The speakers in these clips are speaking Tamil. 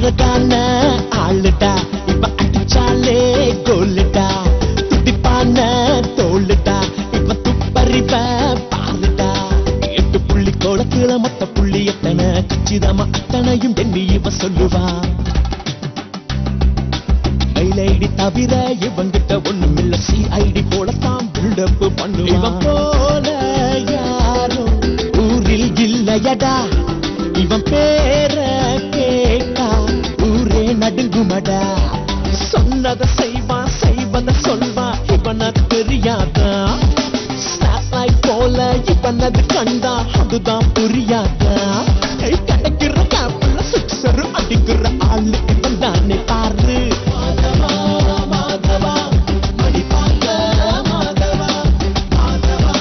அழகான ஆளுடா இப்ப அடிச்சாலே கோலுடா துடிப்பான தோளுடா இப்ப துப்பறிவ பாருடா 8 புள்ளி கோலத்துல மொத்த புள்ளி எத்தனை கச்சிதமா அத்தனையும் எண்ணி இவ சொல்லுவா மெயிலைடி தவிர இவங்கிட்ட ஒண்ணும் இல்ல சிஐடி போலத்தான் பில்டப் பண்ணுவா இவன் போல யாரும் ஊரில் இல்லையடா இவன் பேர கேட்டா ஊரே நடுங்குமடா சொன்னத செய்வான் செய்வத சொல்வான் இவன தெரியாதா ஸ்டார்லைட் போல இவனது கண்டா அதுதான் புரியாதா கிடைக்கிற கேப்ல சிக்ஸர் அடிக்கிற ஆளு இவன் தானே பாரு மாதவா மாதவா மணி பார்க்க மாதவா மாதவா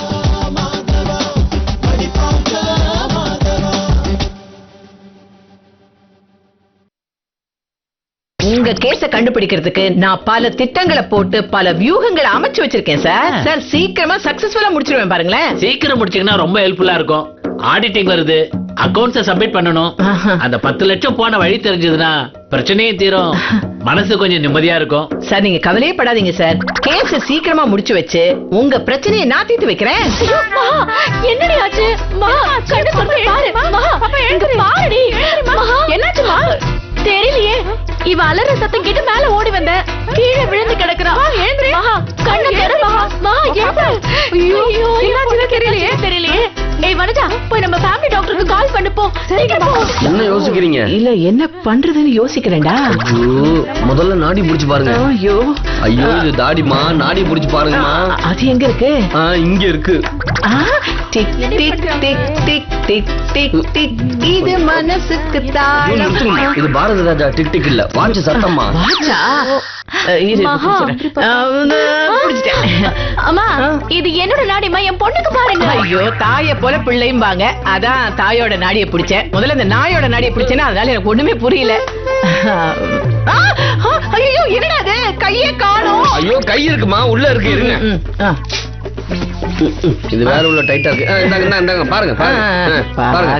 மாதவா மணி பார்க்க மாதவா. உங்க கேஸ கண்டுபிடிக்கிறதுக்கு நான் பல திட்டங்களை போட்டு பல வியூகங்களை அமைச்சு வச்சிருக்கேன் சார். சார் சீக்கிரமா சக்சஸ்ஃபுல்லா முடிச்சிருவேன் பாருங்களேன். சீக்கிரம் முடிச்சீங்கன்னா ரொம்ப ஹெல்ப்ஃபுல்லா இருக்கும். ஆடிட்டிங் வருது, அக்கவுண்ட்ஸ சப்மிட் பண்ணணும். அந்த 10 லட்சம் போன வழி தெரிஞ்சதுன்னா பிரச்சனையும் தீரும், மனசு கொஞ்சம் நிம்மதியா இருக்கும். சார் நீங்க கவலையே படாதீங்க சார். கேஸ் சீக்கிரமா முடிச்சு வச்சு உங்க பிரச்சனையை நான் தீர்த்து வைக்கிறேன். என்னடி ஆச்சு? கண்ணு சொல்ற பாரு. இங்க பாருடி. என்னாச்சுமா? தெரியலையே. இவ அலற சத்தம் கேட்டு மேல ஓடி வந்த, கீழே விழுந்து கிடக்குறா. எழுந்திரு கண்ணு தெரு. ஐயோ என்னாச்சுன்னு தெரியலையே. ஏய் வனஜா, போய் நம்ம ஃபேமிலி டாக்டருக்கு கால் பண்ணு போ. என்ன யோசிக்கிறீங்க? இல்ல என்ன பண்றதுன்னு யோசிக்கிறேன்டா. முதல்ல நாடி புடிச்சு பாருங்க. ஐயோ ஐயோ இது தாடிமா, நாடி புடிச்சு பாருங்கம்மா. அது எங்க இருக்கு? இங்க இருக்கு. Tick tick tick tick tick tick tick. இது மனசுக்கு தாளம். இது பாரத ராஜா டிக் டிக் இல்ல, வாட்ச் சத்தம்மா. வாட்சா? அம்மா இது என்னோட நாடிமா, என் பொண்ணுக்கு பாருங்க. ஐயோ தாய போல பிள்ளைம்பாங்க, அதான் தாயோட நாடியை பிடிச்சேன். முதல்ல இந்த நாயோட நாடியை பிடிச்சேன்னா அதனால எனக்கு ஒண்ணுமே புரியல. ஐயோ என்னடா அது, கையே காணோம். ஐயோ கை இருக்குமா, உள்ள இருக்கு, இருங்க. இது வேற உள்ள டைட்டா இருக்கு. இந்தாங்க பாருங்க பாருங்க.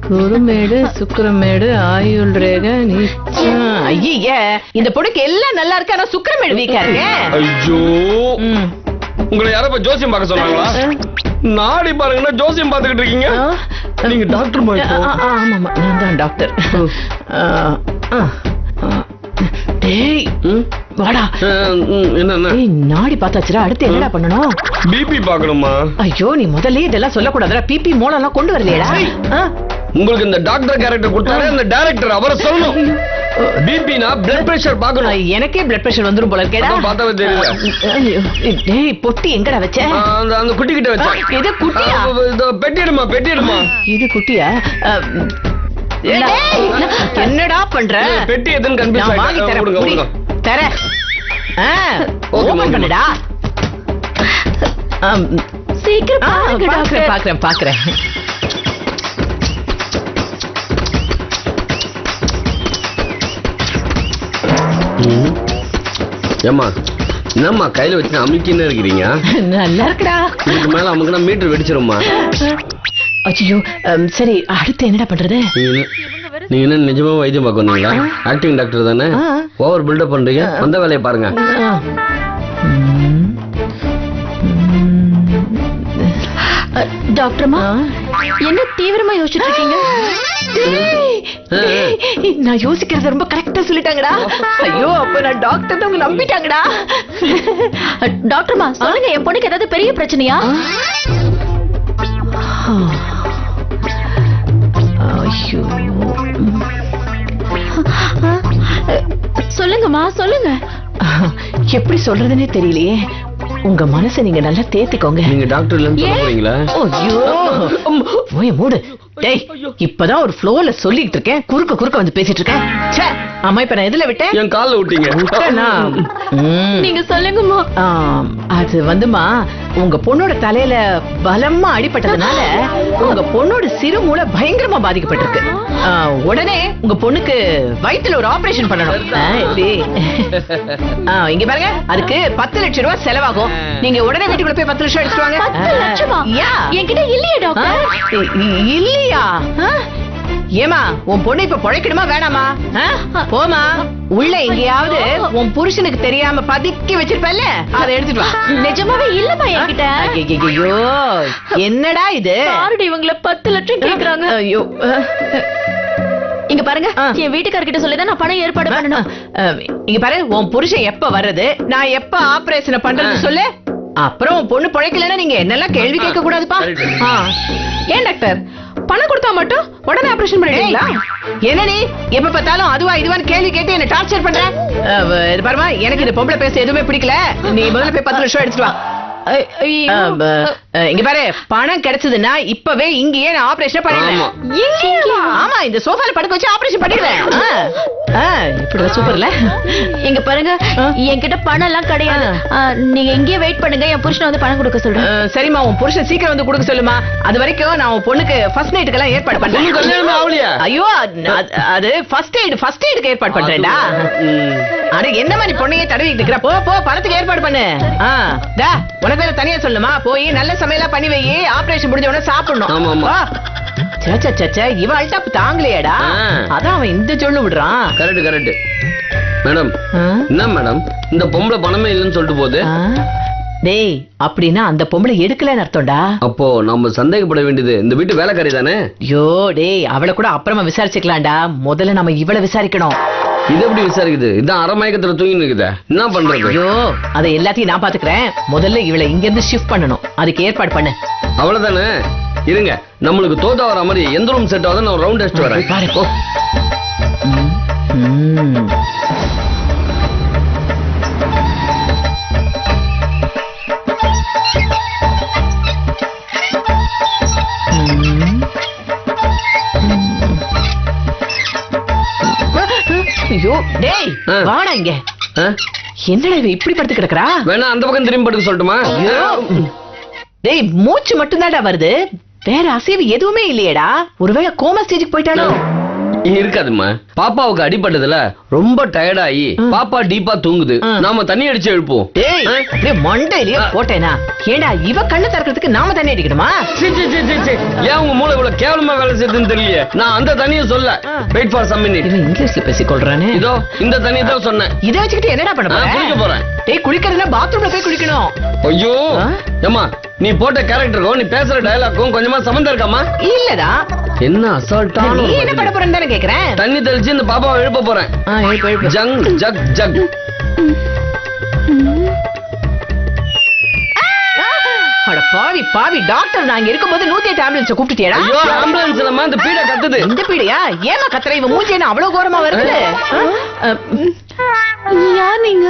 குருமேடு சுக்கிரமேடு ஆயுள் ரேக ஐய, இந்த பொண்ணுக்கு எல்லாம் நல்லா இருக்கு, ஆனா சுக்கிரமேடு வீக்கா இருக்கு. ஐயோ உங்களை யாரப்ப ஜோசியம் பார்க்க சொன்னாங்களா? நாடி பாருங்கன்னா ஜோசியம் பார்த்துக்கிட்டு இருக்கீங்க. நீங்க டாக்டர் மாதிரி. ஆமாமா நான் தான் டாக்டர். டேய் வாடா. என்ன நாடி பார்த்தாச்சுடா, அடுத்து என்னடா பண்ணணும்? பிபி பார்க்கணுமா? ஐயோ நீ முதல்ல இதெல்லாம் சொல்லக்கூடாதுடா. பிபி மூலம் எல்லாம் கொண்டு வரலையடா. உங்களுக்கு இந்த டாக்டர் கேரக்டர் கொடுத்தாரு அந்த டைரக்டர், அவரை சொல்லணும். பிபினா பிளட் பிரஷர் பார்க்கணும். எனக்கே பிளட் பிரஷர் வந்துரும் போல இருக்கேடா. பார்த்தாவே தெரியல. டேய் பொட்டி எங்கடா வச்ச? அந்த குட்டி கிட்ட வச்சேன். இது குட்டியா? பெட்டிடுமா. இது குட்டியா? என்னடா பண்ற? பெட்டி எதுன்னு கன்ஃபியூஸ் ஆயிடுங்க. தர ஓபன் பண்ணுடா. சீக்கிரம் பாக்குறேன். ஏம்மா என்னம்மா கையில வச்சு அமுக்கின்னு இருக்கிறீங்க? நல்லா இருக்குடா. இதுக்கு மேல அமுக்குனா மீட்டர் வெடிச்சிரும்மா. ஐயோ சரி அடுத்து என்னடா பண்றது? நீங்க என்ன நிஜமா வைத்தியம் பார்க்க வந்தீங்களா? ஆக்டிங் டாக்டர் தானே, ஓவர் பில்டப் பண்றீங்க. அந்த வேலையை பாருங்க. டாக்டர்மா என்ன தீவிரமா யோசிச்சுட்டு இருக்கீங்க? நான் யோசிக்கிறது ரொம்ப கரெக்டா சொல்லிட்டாங்கடா. ஐயோ அப்ப நான் டாக்டர் உங்க நம்பிட்டாங்கடா. டாக்டர்மா சொல்லுங்க, என் பொண்ணுக்கு ஏதாவது பெரிய பிரச்சனையா? ஐயோ சொல்லுங்கம்மா சொல்லுங்க. எப்படி சொல்றதுன்னே தெரியலையே. உங்க மனசை நீங்க நல்லா தேத்திக்கோங்க. நீங்க டாக்டர் இல்லன்னு சொல்ல போறீங்களா? ஐயோ ஓய மூடு. டேய் இப்பதான் ஒரு ஃப்ளோல சொல்லிட்டு இருக்கேன், குறுக்க வந்து பேசிட்டு இருக்கேன். ச்சே அம்மா இப்ப நான் எதுல விட்டேன்? என் கால்ல விட்டீங்க. நீங்க சொல்லுங்கம்மா. அது வந்துமா உங்க பொண்ணோட தலையில பலமா அடிபட்டதுனால உங்க பொண்ணோட சிறுமூளை பயங்கரமா பாதிக்கப்பட்டிருக்கு. உடனே உங்க பொண்ணுக்கு வயித்துல ஒரு ஆபரேஷன் பண்ணணும். இங்க பாருங்க, அதுக்கு 10 லட்சம் ரூபாய் செலவாகும். நீங்க உடனே வீட்டுக்குள்ள போய் 10 லட்சம் எடுத்துட்டு வாங்க. 10 லட்சமா? என்கிட்ட இல்லையே டாக்டர். இல்லையா? ஏமா உன் பொண்ணு இப்ப பொழைக்கணுமா வேணாமா? போமா, உள்ள எங்கேயாவது உன் புருஷனுக்கு தெரியாம பதுக்கி வச்சிருப்பல்ல, அதை எடுத்துட்டு வா. நிஜமாவே இல்லம்மா என்கிட்ட. ஐயோ, என்னடா இது? பாருடி, இவங்கள 10 லட்சம் கேக்குறாங்க. ஐயோ, இங்க பாருங்க, என் வீட்டுக்காரர்கிட்ட சொல்லிதான் நான் பணம் ஏற்பாடு பண்ணணும். இங்க பாரு, உன் புருஷன் எப்ப வர்றது, நான் எப்ப ஆபரேஷன் பண்றது சொல்லு. அப்புறம் உன் பொண்ணு பொழைக்கலன்னா நீங்க என்னெல்லாம் கேள்வி கேட்க கூடாதுப்பா. ஏன் டாக்டர், பணம் கொடுத்தா மட்டும் உடனே ஆபரேஷன் பண்ணிடுவீங்களா? என்ன நீ எப்ப பார்த்தாலும் அதுவா இதுவான்னு கேள்வி கேட்டு என்ன டார்ச்சர் பண்ற? பாருமா, எனக்கு இந்த பொம்பளை பேச எதுவுமே பிடிக்கல. நீ முதல்ல போய் 10 லட்சம் எடுத்துட்டு வா. இங்க பாரு, பணம் கிடைச்சதுன்னா இப்பவே இங்கேயே நான் ஆபரேஷன் பண்ணிடுறேன். ஆமா, இந்த சோஃபால படுக்க வச்சு ஆபரேஷன் பண்ணிடுறேன். இப்படிதான் சூப்பர்ல. இங்க பாருங்க, என்கிட்ட பணம் எல்லாம் கிடையாது. நீங்க இங்கேயே வெயிட் பண்ணுங்க, என் புருஷனை வந்து பணம் கொடுக்க சொல்றேன். சரிம்மா, உன் புருஷன் சீக்கிரம் வந்து கொடுக்க சொல்லுமா. அது வரைக்கும் நான் உன் பொண்ணுக்கு ஃபர்ஸ்ட் நைட்டுக்கு எல்லாம் ஏற்பாடு பண்றேன். ஐயோ, அது ஃபர்ஸ்ட் எய்டுக்கு ஏற்பாடு பண்றேன்டா. அட என்னமா நீ பொண்ணையே தடவிட்டு இருக்கிற? போ போ, பணத்துக்கு ஏற்பாடு பண்ணு. உனக்கு வேற தனியா சொல்லுமா, போய் நல்ல சமையலா பண்ணி வை. ஆபரேஷன் முடிஞ்ச உடனே சாப்பிடணும். இவ அல்டாப் தாங்கலையாடா, அதான் அவன் இந்த சொல்லு விடுறான். Correct madam. என்ன மேடம், இந்த பொம்பளை பணமே இல்லைன்னு சொல்லிட்டு போகுது. டேய், அப்படின்னா அந்த பொம்பளை எடுக்கலன்னு அர்த்தம்டா. அப்போ நம்ம சந்தேகப்பட வேண்டியது இந்த வீட்டு வேலைக்காரி தானே? ஐயோ டேய், அவளை கூட அப்புறமா விசாரிச்சுக்கலாம்டா. முதல்ல நம்ம இவளை விசாரிக்கணும். இது எப்படி விசாரிக்குது? இதான் அரை மயக்கத்துல தூங்கி இருக்குதா, என்ன பண்றது? ஐயோ, அதை எல்லாத்தையும் நான் பாத்துக்கிறேன். முதல்ல இவளை இங்க இருந்து ஷிஃப்ட் பண்ணணும். அதுக்கு ஏற்பாடு பண்ணு. அவ்வளவுதானே? இருங்க, நம்மளுக்கு தோதா வர மாதிரி எந்த ரூம் செட் ஆகுது, நான் ரவுண்ட் அடிச்சுட்டு வரேன். பாரு போ. ஐயோ டேய், வாடா இங்க. என்னடா இவ இப்படி படுத்து கிடக்குறா? வேணா அந்த பக்கம் திரும்பி படுக்க சொல்லட்டுமா? டேய், மூச்சு மட்டும் தான்டா வருது, வேற அசைவு எதுவுமே இல்லையேடா. ஒருவேளை கோமா ஸ்டேஜுக்கு போயிட்டானோ? இருக்காதுமா, பாப்பாவுக்கு அடிபட்டதுல ரொம்ப டயர்டாயி பாப்பா டீப்பா தூங்குது. நாம தண்ணி அடிச்சு எழுப்போம். டேய், அப்படியே மண்டையிலேயே போட்டேனா? ஏண்டா இவ கண்ணு திறக்கிறதுக்கு நாம தண்ணி அடிக்கணுமா? ஏன் உங்க மூளை இவ்வளவு கேவலமா வேலை செய்யுதுன்னு தெரியல. நான் அந்த தண்ணியை சொல்ல. Wait for some minute. இவன் இங்கிலீஷ்ல பேசிக்கொள்றானே. இதோ இந்த தண்ணியை தான் சொன்னேன். இத வச்சுக்கிட்டு என்னடா பண்ண போற? குளிக்க போறேன். டேய், குளிக்கிறதுனா பாத்ரூம்ல போய் குளிக்கணும். ஐயோ ஏமா, நீ போட்ட கேரக்டருக்கும் நீ பேசுற டயலாக்கும் கொஞ்சமா சம்பந்தம் இருக்காமா? இல்லடா. என்ன அசால்ட்டா? நீ என்ன பண்ண போறன்னு தானே கேக்குறேன். தண்ணி தெளிச்சு இந்த பாப்பாவை எழுப்ப போறேன். எழுப்பு. ஜங் ஜக் ஜக். அட பாவி பாவி, டாக்டர் நான் இங்க இருக்கும்போது 108 ஆம்புலன்ஸ் கூப்பிட்டுட்டியடா? ஐயோ, ஆம்புலன்ஸ் இல்லம்மா, இந்த பீட கத்துது. இந்த பீடையா? ஏமா கத்துற? இவன் மூஞ்சி என்ன அவ்வளவு கோரமா வருது? யார் நீங்க?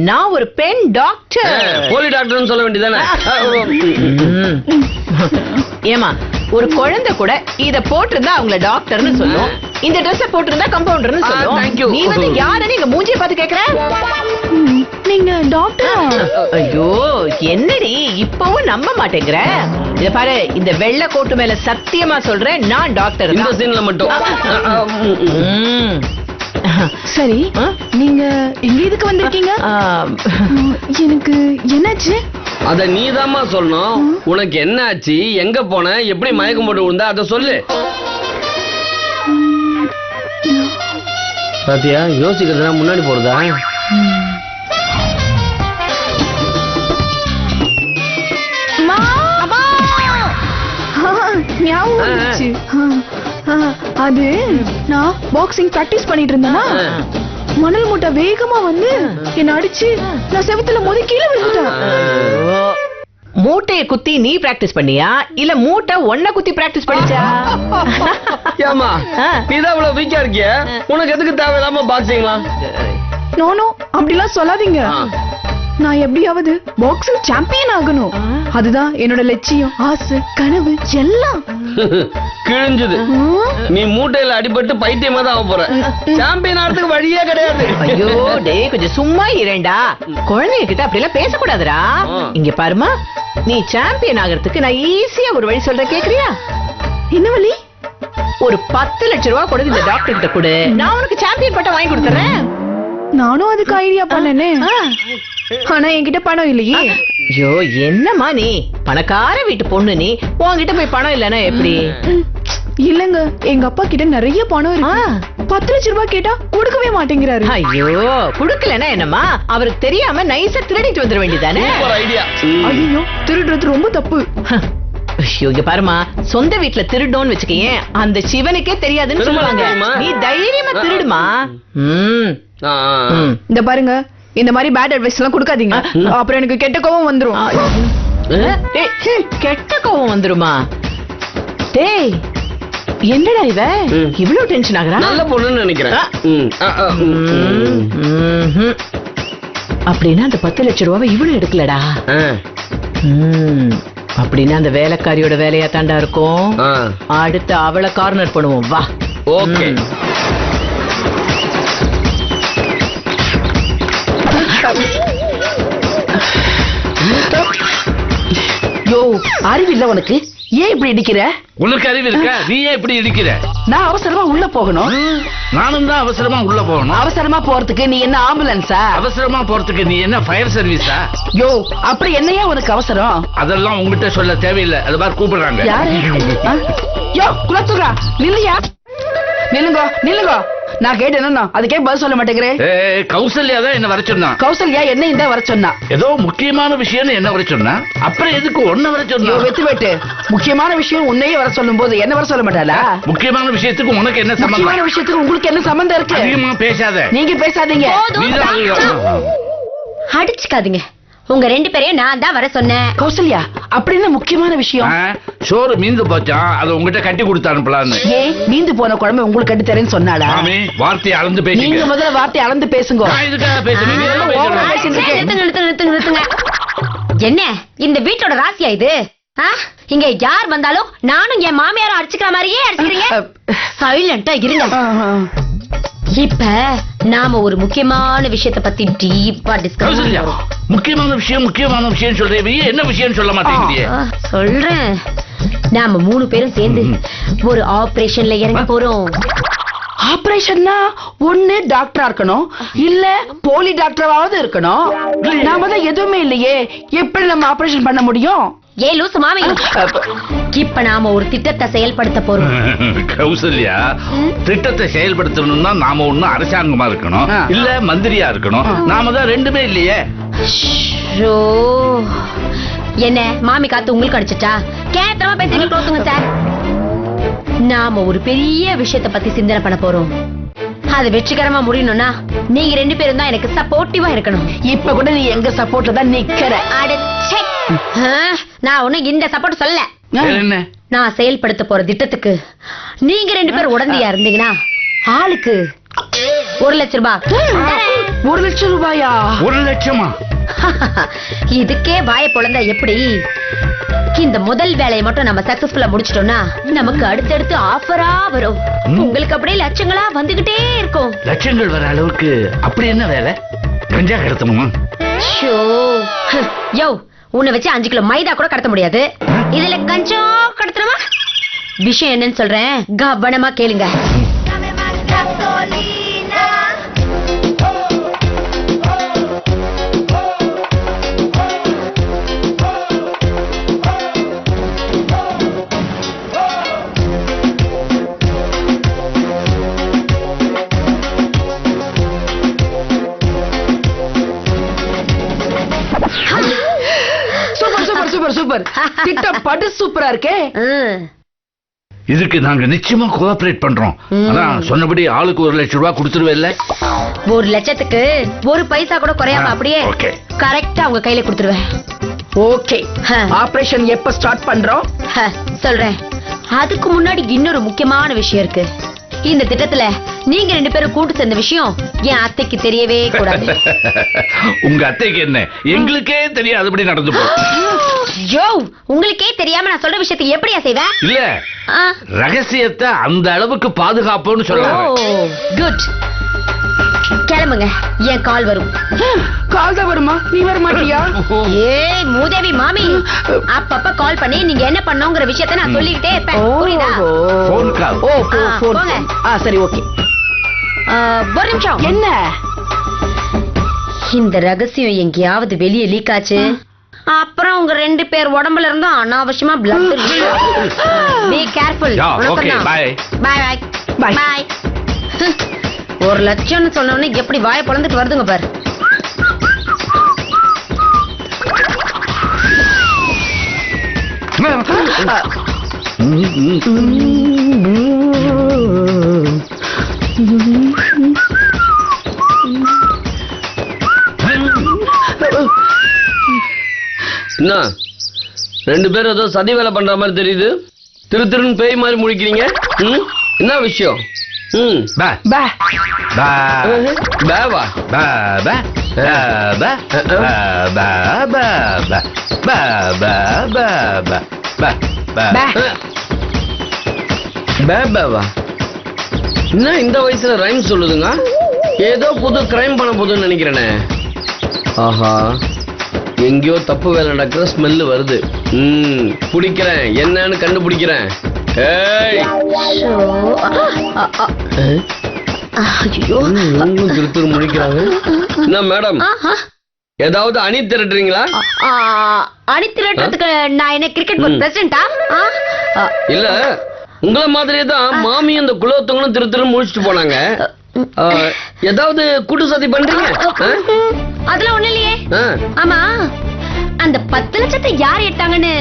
நான் ஒரு பெண் டாக்டர். போலி டாக்டர்னு சொல்ல வேண்டியதானே? ஏமா, ஒரு குழந்தை கூட இத போட்டிருந்தா அவங்கள டாக்டர்னு சொல்லும், இந்த ட்ரெஸ் போட்டிருந்தா கம்பவுண்டர்னு சொல்லும். நீ வந்து யாருன்னு எங்க மூஞ்சியை பார்த்து கேக்குற? நீங்க டாக்டர்? ஐயோ, என்னடி இப்பவும் நம்ப மாட்டேங்கிற? இத பாரு, இந்த வெள்ளை கோட்டு மேல சத்தியமா சொல்றேன், நான் டாக்டர். இந்த சீன்ல மட்டும். சரி, நீங்க இங்க எதுக்கு வந்திருக்கீங்க? எனக்கு என்னாச்சு? அத நீதாம்மா சொல்லணும். உனக்கு என்ன ஆச்சு, எங்க போன, எப்படி மயக்கம் போட்டு விழுந்தா அத சொல்லு. பாத்தியா, யோசிக்கிறதுனா முன்னாடி போறதா? அது நான் பாக்ஸிங் பிராக்டிஸ் பண்ணிட்டு இருந்தேனா, மணல் மூட்டை வேகமா வந்து என்ன அடிச்சு நான் செவுத்துல மோதி கீழே விழுந்துட்டேன். மூட்டைய குத்தி நீ பிராக்டிஸ் பண்ணியா, இல்ல மூட்டை ஒன்ன குத்தி பிராக்டிஸ் பண்ணிச்சா? ஏமா, நீதான் இவ்வளவு வீக்கா இருக்கிய, உனக்கு எதுக்கு தேவையில்லாம பாக்ஸிங்லாம்? நோ, அப்படிலாம் சொல்லாதீங்க. நான் எப்படியாவது பாக்ஸிங் சாம்பியன் ஆகணும். அதுதான் என்னோட லட்சியம், ஆசை, கனவு எல்லாம். கிழிஞ்சது. நீ மூட்டையில அடிபட்டு பைத்தியமா தான் ஆக போற. சாம்பியன் ஆகிறதுக்கு வழியே கிடையாது. ஐயோ டேய், கொஞ்சம் சும்மா இரண்டா. குழந்தைங்க கிட்ட அப்படி எல்லாம் பேசக்கூடாதுடா. இங்க பாருமா, நீ சாம்பியன் ஆகிறதுக்கு நான் ஈஸியா ஒரு வழி சொல்றேன், கேக்குறியா? என்ன வழி? ஒரு 10 லட்சம் ரூபாய் கொடுத்து இந்த டாக்டர் கிட்ட கொடு, நான் உனக்கு சாம்பியன் பட்டம் வாங்கி கொடுத்துறேன். நானும் அதுக்கு ஐடியா பண்ணனே, ஆனா என்கிட்ட பணம் இல்லையே. ஐயோ, என்னம்மா நீ பணக்கார வீட்டு பொண்ணு, நீ உன்கிட்ட போய் பணம் இல்லன்னா எப்படி? இல்லங்க எங்க அப்பா கிட்ட நிறைய பணம் இருக்கு. 10 லட்சம் ரூபாய் கேட்டா கொடுக்கவே மாட்டேங்கிறாரு. ஐயோ குடுக்கலன்னா என்னம்மா, அவருக்கு தெரியாம நைஸா திருடிட்டு வந்துட வேண்டியதானே. ஒரு ஐடியா. ஐயோ திருடுறது ரொம்ப தப்பு. ஐயோ இங்க பாருமா, சொந்த வீட்டுல திருடோன்னு வச்சுக்கேன், அந்த சிவனுக்கே தெரியாதுன்னு சொல்லுவாங்க. நீ தைரியமா திருடுமா. இந்த பாருங்க, இந்த மாதிரி பேட் அட்வைஸ் எல்லாம் கொடுக்காதீங்க, அப்புறம் எனக்கு கெட்ட கோவம் வந்துரும். கெட்ட கோவம் வந்துருமா? டேய் என்னடா இவ இவ்வளவு டென்ஷன் ஆகுறா? நல்ல பொண்ணுன்னு நினைக்கிறேன். அப்படின்னா அந்த 10 லட்சம் ரூபாவை இவ்வளவு எடுக்கலடா. அப்படின்னா அந்த வேலைக்காரியோட வேலையா தாண்டா இருக்கும். அடுத்து அவளை கார்னர் பண்ணுவோம் வா. ஓகே. யோ அறிவில்ல உனக்கு, ஏன் இப்படி இடிக்கிற? உனக்கு அறிவு இருக்கா? நீ ஏன் இப்படி இடிக்கிற? நான் அவசரமா உள்ள போகணும். நானும் தான் அவசரமா உள்ள போகணும். அவசரமா போறதுக்கு நீ என்ன ஆம்புலன்ஸா? அவசரமா போறதுக்கு நீ என்ன ஃபயர் சர்வீஸா? யோ அப்படி என்னையா உனக்கு அவசரம்? அதெல்லாம் உங்ககிட்ட சொல்ல தேவையில்லை. அது மாதிரி கூப்பிடுறாங்க. யாரு? யோ குலத்துறா நில்லையா? நில்லுங்க நில்லுங்க, நான் கேட்டேன்னா அதுக்கே பதில் சொல்ல மாட்டேங்கிறேன். கௌசல்யா தான் என்ன வர சொன்னா. கௌசல்யா என்ன இந்த வர சொன்னா? ஏதோ முக்கியமான விஷயம் என்ன வர சொன்னா. அப்புறம் எதுக்கு ஒன்ன வர சொன்னா? வெத்து வெட்டு, முக்கியமான விஷயம் உன்னையே வர சொல்லும் போது என்ன வர சொல்ல மாட்டாளா? முக்கியமான விஷயத்துக்கு உனக்கு என்ன சம்பந்தம்? முக்கியமான விஷயத்துக்கு உங்களுக்கு என்ன சம்பந்தம் இருக்கு? அதிகமா பேசாத. நீங்க பேசாதீங்க. அடிச்சுக்காதீங்க. உங்க 2 பேரையும் நான் தான் வர சொன்னேன். கௌசல்யா அப்படின்னு முக்கியமான விஷயம். சோறு மீந்து போச்சான், அதை உங்ககிட்ட கட்டி கொடுத்து அனுப்பலான்னு. ஏன் மீந்து போன குழம்பு உங்களுக்கு கட்டி தரேன்னு சொன்னாடா? வார்த்தையை அளந்து பேசுங்க. நீங்க முதல்ல வார்த்தையை அளந்து பேசுங்க. நிறுத்துங்க. என்ன இந்த வீட்டோட ராசியா இது? இங்க யார் வந்தாலும் நானும் என் மாமியாரும் அடிச்சுக்கிற மாதிரியே அடிச்சுக்கிறீங்க. சைலண்டா இருங்க. இப்ப நாம ஒரு முக்கியமான விஷயத்தை பத்தி டீப்பா டிஸ்கஸ் பண்ணலாம். முக்கியமான விஷயம் சொல்றீங்க, என்ன விஷயம் சொல்ல மாட்டேங்கிறீங்க? சொல்றேன். நாம 3 பேரும் சேர்ந்து ஒரு ஆபரேஷன்ல இறங்க போறோம். ஆபரேஷன்னா ஒண்ணு டாக்டரா இருக்கணும், இல்ல போலி டாக்டராவது இருக்கணும். நாம தான் எதுவுமே இல்லையே, எப்படி நம்ம ஆபரேஷன் பண்ண முடியும்? ஏ லூசு மாமி, இப்ப நாம ஒரு திட்டத்தை செயல்படுத்த போறோம். கௌசல்யா, திட்டத்தை செயல்படுத்தணும்னா நாம ஒண்ணு அரசாங்கமா இருக்கணும், இல்ல மந்திரியா இருக்கணும். நாம தான் ரெண்டுமே இல்லையே. என்ன மாமி காத்து உங்களுக்கு அடிச்சிட்டா? கேத்திரமா பேசுங்க சார். நாம ஒரு பெரிய விஷயத்தை பத்தி சிந்தனை பண்ண போறோம். அது வெற்றிகரமா முடியணும்னா நீங்க 2 பேரும் தான் எனக்கு சப்போர்ட்டிவா இருக்கணும். இப்ப கூட நீ எங்க சப்போர்ட்ல தான் நிக்கிற. நான் ஒண்ணு இந்த சப்போர்ட் சொல்ல. என்ன? நான் செயல்படுத்த போற திட்டத்துக்கு நீங்க 2 பேரும் உடந்தையா இருந்தீங்கன்னா ஆளுக்கு 1 லட்சம் ரூபாய். 1 லட்சம் ரூபாயா? 1 லட்சமா? இதுக்கே வாய பொழந்தா எப்படி? இந்த முதல் வேலையை மட்டும் நம்ம சக்சஸ்ஃபுல்லா முடிச்சிட்டோம்னா நமக்கு அடுத்தடுத்து ஆஃபரா வரும். உங்களுக்கு அப்படியே லட்சங்களா வந்துகிட்டே இருக்கும். லட்சங்கள் வர அளவுக்கு அப்படி என்ன வேலை? கஞ்சா கடத்தணுமா? யோ, உன்னை வச்சு 5 கிலோ மைதா கூட கடத்த முடியாது, இதுல கஞ்சம் கடத்தணுமா? விஷயம் என்னன்னு சொல்றேன், கவனமா கேளுங்க. சூப்பர். திட்டம் படு சூப்பரா இருக்கே. இதுக்கு நாங்க நிச்சயமா கோஆபரேட் பண்றோம். அதான் சொன்னபடி ஆளுக்கு 1 லட்சம் ரூபாய் கொடுத்துருவேல்ல? 1 லட்சத்துக்கு 1 பைசா கூட குறையாம அப்படியே கரெக்டா உங்க கையில கொடுத்துருவேன். ஓகே. ஆபரேஷன் எப்ப ஸ்டார்ட் பண்றோம்? சொல்றேன். அதுக்கு முன்னாடி இன்னொரு முக்கியமான விஷயம் இருக்கு. இந்த திட்டத்துல நீங்க 2 பேரும் கூட்டு சேர்ந்த விஷயம் என் அத்தைக்கு தெரியவே கூடாது. உங்க அத்தைக்கு என்ன? எங்களுக்கே தெரியாதபடி நடந்து போ. யோ, உங்களுக்கே தெரியாம நான் சொல்ற விஷயத்தை எப்படியா செய்வேன்? இல்ல, ரகசியத்தை அந்த அளவுக்கு பாதுகாப்புன்னு சொல்லுவாங்க. குட். கிளம்புங்க, என் கால் வரும். கால் தான் வருமா? நீ வர மாட்டியா? ஏய் மூதேவி மாமி, அப்பப்ப கால் பண்ணி நீங்க என்ன பண்ணோங்கிற விஷயத்தை நான் சொல்லிக்கிட்டே இருப்பேன். புரியுதா? Phone call. போன். சரி ஓகே. ஒரு நிமிஷம். என்ன? இந்த ரகசியம் எங்கேயாவது வெளியே லீக் ஆச்சு, அப்புறம் உங்க 2 பேர் உடம்புல இருந்தும் அனாவசியமா blood be careful. Okay bye bye bye bye. 1 லட்சம்னு சொன்னவனே எப்படி வாயை பொளந்துட்டு வருதுங்க பாரு. என்ன 2 பேரும் ஏதோ சதி வேலை பண்ற மாதிரி தெரியுது. திருன்னு பேய் மாதிரி முழிக்கிறீங்க. என்ன விஷயம்? பா பா பா பேவா? பா பா பா பா பா பா பா பா பா பா பா பா பா. பேவா? என்ன இந்த வயசுல ரைம் சொல்லுதுங்க? ஏதோ புது கிரைம் பண்ண போதுன்னு நினைக்கிறேனே. ஆஹா, எங்கேயோ தப்பு வேலை நடக்கிற ஸ்மெல்லு வருது. பிடிக்கிறேன், என்னன்னு கண்டுபிடிக்கிறேன். ஏய், ஐயோ, திருத்தூர் முடிக்கிறாங்க. என்ன மேடம், ஏதாவது அணி திரட்டுறீங்களா? அணி திரட்டுறதுக்கு நான் என்ன கிரிக்கெட் போர்டு பிரசிடென்டா? இல்ல, உங்கள மாதிரியே தான் மாமியும் இந்த குலோத்துங்களும் திருத்தூர் முடிச்சுட்டு போனாங்க. ஏதாவது கூட்டு சதி பண்றீங்க? அதெல்லாம் ஒண்ணு இல்லையே. ஆமா, அந்த 10 லட்சத்தை யார் எடுத்தாங்கன்னு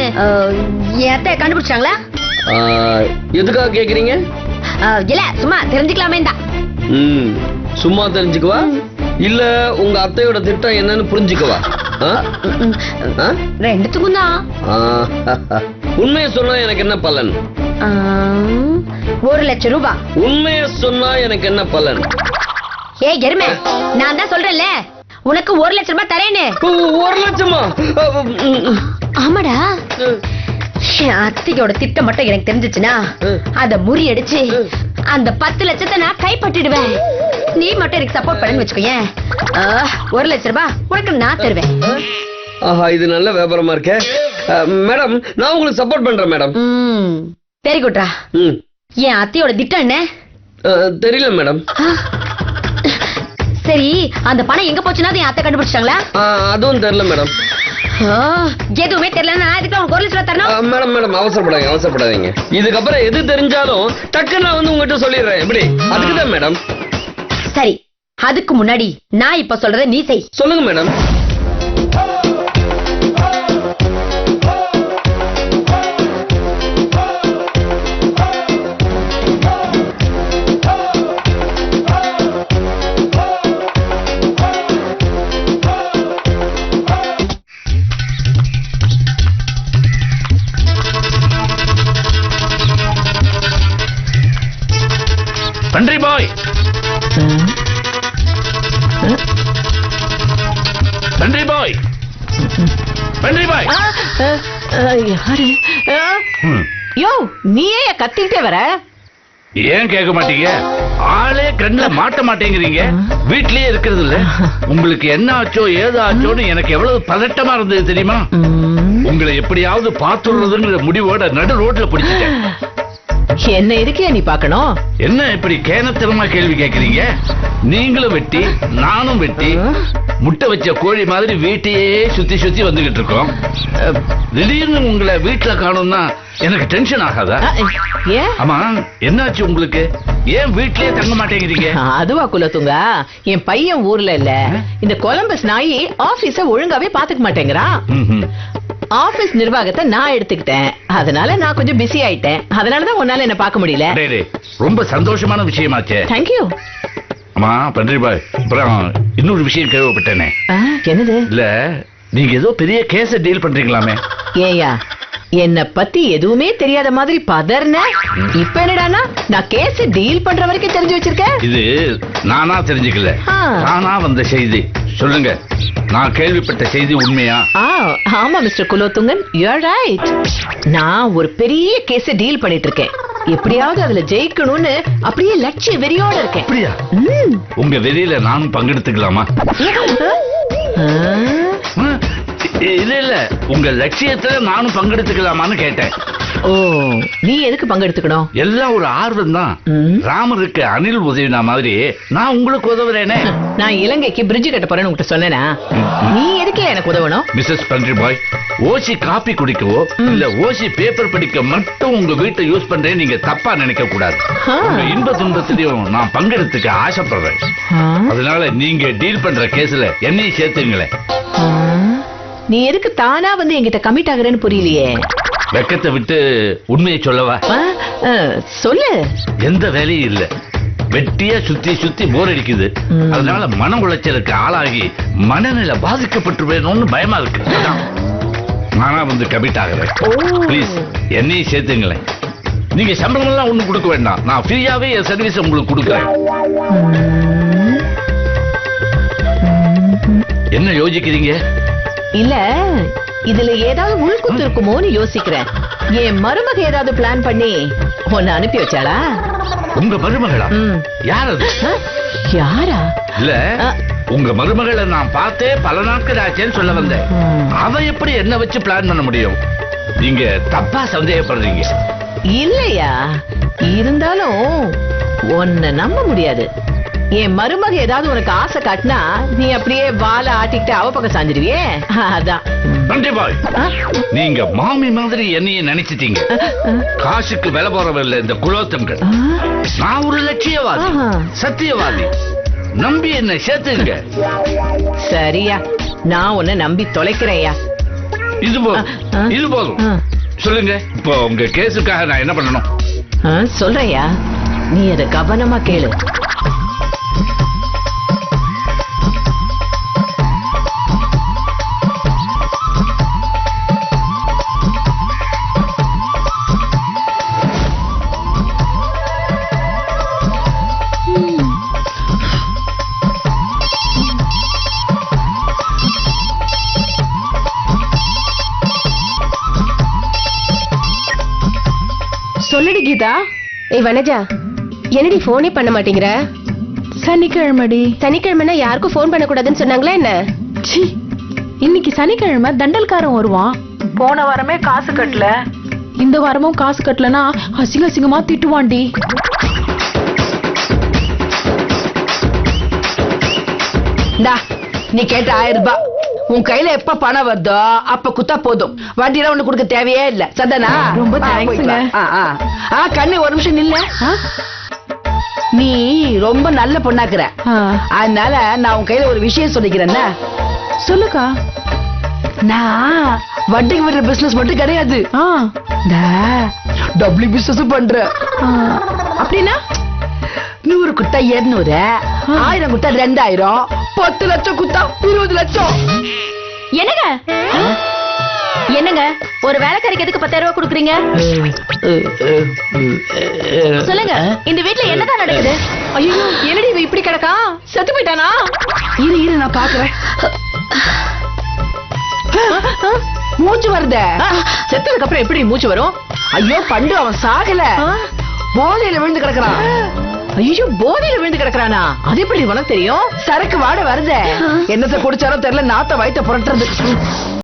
என் அத்தை கண்டுபிடிச்சாங்களா? எதுக்காக கேக்குறீங்க? இல்ல, சும்மா தெரிஞ்சுக்கலாமே தான். சும்மா தெரிஞ்சுக்குவா இல்ல உங்க அத்தையோட திட்டம் என்னன்னு புரிஞ்சுக்குவா? ரெண்டுத்துக்கும் தான். உண்மையை சொன்னா எனக்கு என்ன பலன்? 1 லட்சம் ரூபாய். உண்மையை சொன்னா எனக்கு என்ன பலன்? ஏய் எருமை, நான் தான் சொல்றேன்ல உனக்கு 1 லட்சம் ரூபாய் தரேன்னு. 1 லட்சமா? ஆமாடா, அத்தையோட திட்டம் மட்டும் எனக்கு தெரிஞ்சிச்சுன்னா அத முறியடிச்சு அந்த 10 லட்சத்தை நான் கைப்பற்றிடுவேன். நீ மட்டும் எனக்கு சப்போர்ட் பண்ணு வச்சுக்கோயேன். 1 லட்சம் ரூபாய் உனக்கு நான் தருவேன். ஆஹா, இது நல்ல வியாபாரமா இருக்கே. மேடம், நான் உங்களுக்கு சப்போர்ட் பண்றேன் மேடம். வெரி குட்ரா. என் அத்தையோட திட்டம் என்ன? தெரியல மேடம். சரி, அந்த பணம் எங்க போச்சுன்னா என் அத்தை கண்டுபிடிச்சாங்களா? அதுவும் தெரியல மேடம். எதுவுமே தெரியலன்னா அதுக்கு உனக்கு 1 லட்சம் ரூபாய் தரணும். மேடம் மேடம், அவசரப்படாதீங்க. இதுக்கப்புறம் எது தெரிஞ்சாலும் டக்குன்னு நான் வந்து உங்ககிட்ட சொல்லிடுறேன். எப்படி? அதுக்குதான் மேடம். சரி, அதுக்கு முன்னாடி நான் இப்ப சொல்றத நீ செய். சொல்லுங்க மேடம். பன்றி பாய், பன்றி பாய், பன்றி பாய். யாரு? யோ, நீயே கத்திக்கிட்டே வர? ஏன் கேட்க மாட்டீங்க? ஆளே கண்ணுல மாட்ட மாட்டேங்கிறீங்க. வீட்லயே இருக்கிறது இல்ல. உங்களுக்கு என்ன ஆச்சோ ஏதோ ஆச்சோன்னு எனக்கு எவ்வளவு பதட்டமா இருந்தது தெரியுமா? உங்களை எப்படியாவது பாத்துறதுங்கிற முடிவோட நடு ரோட்ல பிடிச்சிட்டேன். என்ன இருக்கே நீ பாக்கணும்? என்ன இப்படி கேனத்தனமா கேள்வி கேக்குறீங்க? நீங்களும் வெட்டி நானும் வெட்டி முட்டை வச்ச கோழி மாதிரி வீட்டையே சுத்தி சுத்தி வந்துகிட்டு இருக்கோம். திடீர்னு உங்களை வீட்டுல காணும்னா எனக்கு டென்ஷன் ஆகாதா? ஏன்? ஆமா, என்னாச்சு உங்களுக்கு? ஏன் வீட்லயே தங்க மாட்டேங்கிறீங்க? அதுவா குலத்துங்க, என் பையன் ஊர்ல இல்ல. இந்த கொலம்பஸ் நாயி ஆபீஸ ஒழுங்காவே பாத்துக்க மாட்டேங்கிறான். ஆபீஸ் நிர்வாகத்தை நான் எடுத்துக்கிட்டேன். அதனால நான் கொஞ்சம் பிஸி ஆயிட்டேன். அதனாலதான் உன்னால என்ன பார்க்க முடியல. ரொம்ப சந்தோஷமான விஷயமாச்சே. தேங்க்யூ. ஆமா பன்றி பாய், அப்புறம் இன்னொரு விஷயம் கேள்விப்பட்டேனே. என்னது? இல்ல, நீங்க ஏதோ பெரிய கேஸ டீல் பண்றீங்களாமே? ஏயா, என்ன பத்தி எதுவுமே தெரியாத மாதிரி பதர்ன. இப்ப என்னடானா நான் கேஸ் டீல் பண்ற வரைக்கும் தெரிஞ்சு வச்சிருக்கேன். இது நானா தெரிஞ்சுக்கல, நானா வந்த செய்தி. சொல்லுங்க, நான் கேள்விப்பட்ட செய்தி உண்மையா? ஆமா mister Kulothungan, you are right. நான் ஒரு பெரிய கேஸ் டீல் பண்ணிட்டு இருக்கேன். எப்படியாவது அதுல ஜெயிக்கணும்னு அப்படியே லட்சிய வெறியோட இருக்கேன். அப்படியா? உங்க வெறியில நானும் பங்கெடுத்துக்கலாமா? இல்ல இல்ல, உங்க லட்சியத்துல நானும் பங்கெடுத்துக்கலாமான்னு கேட்டேன். ஓ, நீ எதுக்கு பங்கெடுத்துக்கணும்? எல்லாம் ஒரு ஆர்வம் தான். ம். ராமருக்கு அணில் உதவினா மாதிரி நான் உங்களுக்கு உதவுறேனே. நான் இலங்கைக்கு பிரிட்ஜ் கட்ட போறேன்னு உங்ககிட்ட சொன்னேனா? நீ எதுக்கு எனக்கு உதவணும்? மிஸ்ஸஸ் பண்ட்ரி பாய், ஓசி காபி குடிக்கவோ இல்ல ஓசி பேப்பர் படிக்க மட்டும் உங்க வீட்டை யூஸ் பண்றேன் நீங்க தப்பா நினைக்க கூடாது. ஆ. உங்க இன்ப துன்பத்திலையும் நான் பங்கெடுத்துக்க ஆசைப்படுறேன். ஆ? அதனால நீங்க டீல் பண்ற கேஸ்ல என்னையும் சேர்த்துங்களேன். ஆ? நீ எதுக்கு தானா வந்து என்கிட்ட கமிட் ஆகுறேன்னு புரியலையே. வெக்கத்தை விட்டு உண்மையை சொல்லவா? ஆ, ஆ, சொல்லு. எந்த வேலையும் இல்ல, வெட்டியா சுத்தி சுத்தி போர் அடிக்குது. ம். அதனால மன உளைச்சலுக்கு ஆளாகி மனநிலை பாதிக்கப்பட்டுவேணும்னு பயமா இருக்கு. அதான் நானா வந்து கமிட் ஆகுறேன். ஓ. ப்ளீஸ் என்னையும் சேர்த்துங்களேன். நீங்க சம்பளம் எல்லாம் ஒண்ணும் கொடுக்க வேண்டாம், நான் ஃப்ரீயாவே என் சர்வீஸ் உங்களுக்கு கொடுக்குறேன். என்ன யோசிக்கிறீங்க? இல்ல, இதுல ஏதாவது உள்குத்து இருக்குமோன்னு யோசிக்கிறேன். என் மருமக ஏதாவது பிளான் பண்ணி உன்னை அனுப்பி வச்சாளா? உங்க மருமகளா? ம். யார் அது? ஆ? யாரா? இல்ல, ஆ. உங்க மருமகளை நான் பார்த்தே பல நாட்கள் ஆச்சேன்னு சொல்ல வந்தேன். ம். அவ எப்படி என்ன வச்சு பிளான் பண்ண முடியும்? நீங்க தப்பா சந்தேகப்படுறீங்க. இல்லையா, இருந்தாலும் உன்னை நம்ப முடியாது. என் மருமக ஏதாவது உனக்கு ஆசை காட்டினா நீ அப்படியே வாழை ஆட்டிக்கிட்டு அவ பக்கம் சாஞ்சிருவியே, அதான். நன்றி பாய், ஆ? நீங்க மாமி மாதிரி என்னைய நினைச்சிட்டீங்க. காசுக்கு விலை போறவில்லை இந்த குலோத்தங்கள். ஆ? நான் ஒரு லட்சியவாதி, ஆஹா. சத்தியவாதி. நம்பி என்ன சேர்த்துங்க. சரியா, நான் உன்னை நம்பி தொலைக்கிறேன்யா. இது போதும், ஆ. இது போதும். ஆ. சொல்லுங்க, இப்போ உங்க கேஸுக்காக நான் என்ன பண்ணணும்? ஆ, சொல்றையா, நீ அதை கவனமா கேளு. சொல்லுடி கீதா. ஏய் வனஜா, என்னடி போனே பண்ண மாட்டேங்கிற? சனிக்கிழமைடி. சனிக்கிழமைனா யாருக்கும் ஃபோன் பண்ண கூடாதுன்னு சொன்னாங்களா என்ன? ச்சீ, இன்னைக்கு சனிக்கிழமை தண்டல்காரன் வருவான். போன வாரமே காசு கட்டல, இந்த வாரமும் காசு கட்டலனா அசிங்க அசிங்கமா திட்டுவான்டி. இந்தா, நீ கேட்ட 1000 ரூபாய் உன் கையில எப்ப பணம் வருதோ அப்ப குத்தா போதும். வண்டியில ஒண்ணு கொடுக்க தேவையே இல்ல. சதானா? ரொம்ப தேங்க்ஸ்ங்க. கண்ணு ஒரு நிமிஷம் நில்ல. ஆ? நீ ரொம்ப நல்ல பொண்ணாக்குற, ஆ. அதனால நான் உன் கையில ஒரு விஷயம் சொல்லிக்கிறேன். சொல்லுக்கா. நான் வட்டிக்கு விடுற பிசினஸ் மட்டும் கிடையாது, ஆ. டபுள் பிசினஸ் பண்ற. ஆ. அப்படின்னா 100 குத்தா 200, 1000 குத்தா 2000, 10 லட்சம் குத்தா 20 லட்சம். என்னங்க என்னங்க, ஒரு வேலைக்காரிக்கு எதுக்கு 10,000 ரூபாய் கொடுக்குறீங்க? சொல்லுங்க, இந்த வீட்ல என்னதான் நடக்குது? ஐயோ, என்னடி இவ இப்படி கிடக்கா? செத்து போயிட்டானா? இரு நான் பாக்குறேன். மூச்சு வருத. செத்ததுக்கு அப்புறம் எப்படி மூச்சு வரும்? ஐயோ பண்டு அவன் சாகல, போதையில விழுந்து கிடக்குறான். ஐயோ, போதையில விழுந்து கிடக்குறானா? அது எப்படி உனக்கு தெரியும்? சரக்கு வாட வருத. என்னத்தை குடிச்சாலும் தெரியல, நாத்த வயித்த புரட்டுறது.